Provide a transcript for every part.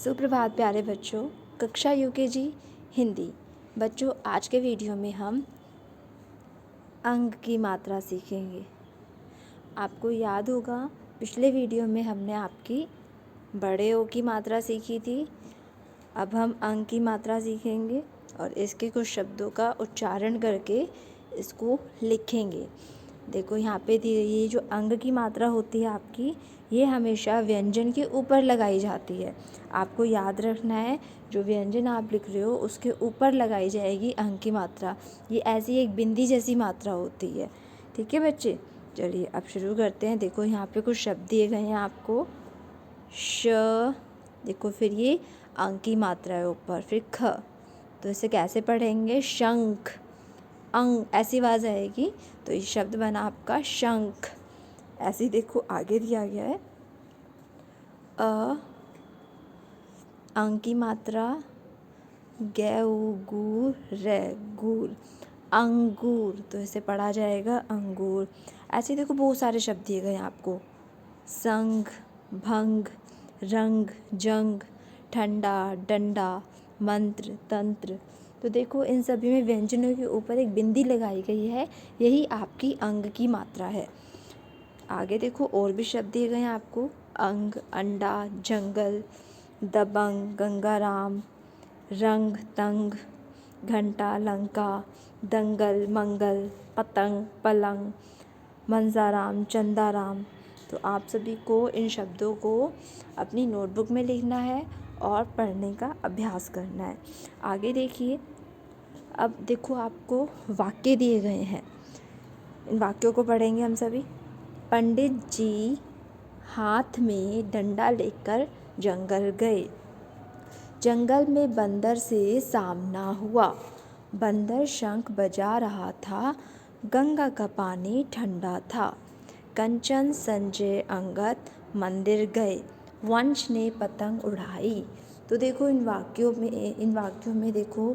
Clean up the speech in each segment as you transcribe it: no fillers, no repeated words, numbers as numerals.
सुप्रभात प्यारे बच्चों। कक्षा यूकेजी हिंदी। बच्चों, आज के वीडियो में हम अंग की मात्रा सीखेंगे। आपको याद होगा पिछले वीडियो में हमने आपकी बड़े ओ की मात्रा सीखी थी। अब हम अंग की मात्रा सीखेंगे और इसके कुछ शब्दों का उच्चारण करके इसको लिखेंगे। देखो यहाँ पे ये जो अंग की मात्रा होती है आपकी, ये हमेशा व्यंजन के ऊपर लगाई जाती है। आपको याद रखना है, जो व्यंजन आप लिख रहे हो उसके ऊपर लगाई जाएगी अंग की मात्रा। ये ऐसी एक बिंदी जैसी मात्रा होती है। ठीक है बच्चे, चलिए अब शुरू करते हैं। देखो यहाँ पे कुछ शब्द दिए गए हैं आपको। श, देखो फिर ये अंग की मात्रा है ऊपर, फिर ख, तो इसे कैसे पढ़ेंगे? शंख। अंग ऐसी आवाज़ आएगी, तो ये शब्द बना आपका शंख। ऐसे ही देखो आगे दिया गया है अ, अंग की मात्रा गै उ गू रे, गूर, अंगूर, तो इसे पढ़ा जाएगा अंगूर। ऐसे ही देखो बहुत सारे शब्द दिए गए हैं आपको। संग, भंग, रंग, जंग, ठंडा, डंडा, मंत्र, तंत्र, तो देखो इन सभी में व्यंजनों के ऊपर एक बिंदी लगाई गई है। यही आपकी अंग की मात्रा है। आगे देखो और भी शब्द दिए गए हैं आपको। अंग, अंडा, जंगल, दबंग, गंगाराम, रंग, तंग, घंटा, लंका, दंगल, मंगल, पतंग, पलंग, मंजाराम, चंदाराम। तो आप सभी को इन शब्दों को अपनी नोटबुक में लिखना है और पढ़ने का अभ्यास करना है। आगे देखिए, अब देखो आपको वाक्य दिए गए हैं। इन वाक्यों को पढ़ेंगे हम सभी। पंडित जी हाथ में डंडा लेकर जंगल गए। जंगल में बंदर से सामना हुआ। बंदर शंख बजा रहा था। गंगा का पानी ठंडा था। कंचन, संजय, अंगद मंदिर गए। वंश ने पतंग उड़ाई। तो देखो इन वाक्यों में देखो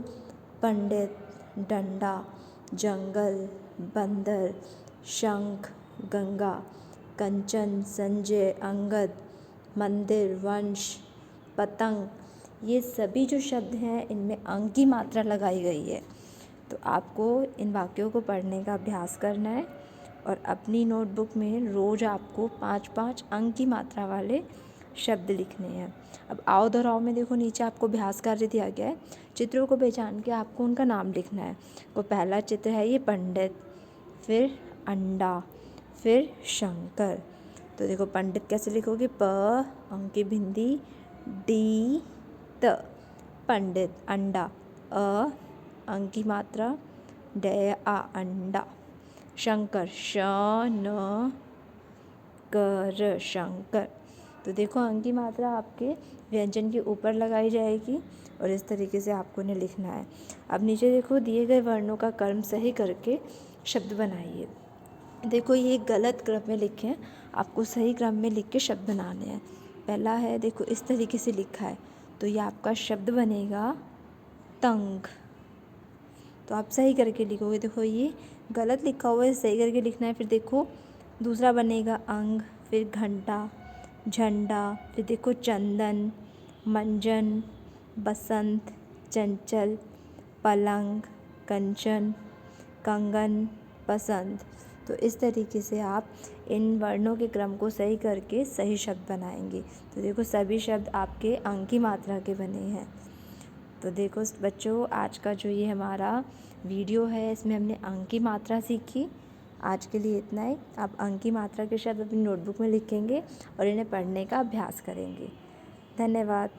पंडित, डंडा, जंगल, बंदर, शंख, गंगा, कंचन, संजय, अंगद, मंदिर, वंश, पतंग, ये सभी जो शब्द हैं इनमें अंग की मात्रा लगाई गई है। तो आपको इन वाक्यों को पढ़ने का अभ्यास करना है और अपनी नोटबुक में रोज़ आपको 5-5 अंग की मात्रा वाले शब्द लिखने हैं। अब आओ दोहराओ में देखो नीचे आपको अभ्यास कार्य दिया गया है। चित्रों को पहचान के आपको उनका नाम लिखना है। तो पहला चित्र है ये पंडित, फिर अंडा, फिर शंकर। तो देखो पंडित कैसे लिखोगे? प, अंग की बिंदी, डी, त, पंडित। अंडा, अ, अंग की मात्रा, डे, आ, अंडा। शंकर, श, न, कर, शंकर। तो देखो अंग की मात्रा आपके व्यंजन के ऊपर लगाई जाएगी और इस तरीके से आपको इन्हें लिखना है। अब नीचे देखो दिए गए वर्णों का क्रम सही करके शब्द बनाइए। देखो ये गलत क्रम में लिखे हैं, आपको सही क्रम में लिख के शब्द बनाने हैं। पहला है देखो इस तरीके से लिखा है, तो ये आपका शब्द बनेगा तंग। तो आप सही करके लिखोगे। देखो ये गलत लिखा हुआ है, सही करके लिखना है। फिर देखो दूसरा बनेगा अंग, फिर घंटा, झंडा, फिर देखो चंदन, मंजन, बसंत, चंचल, पलंग, कंचन, कंगन, पसंद। तो इस तरीके से आप इन वर्णों के क्रम को सही करके सही शब्द बनाएंगे। तो देखो सभी शब्द आपके अंग की मात्रा के बने हैं। तो देखो बच्चों, आज का जो ये हमारा वीडियो है इसमें हमने अंग की मात्रा सीखी। आज के लिए इतना ही। आप अंग की मात्रा के शब्द अपनी नोटबुक में लिखेंगे और इन्हें पढ़ने का अभ्यास करेंगे। धन्यवाद।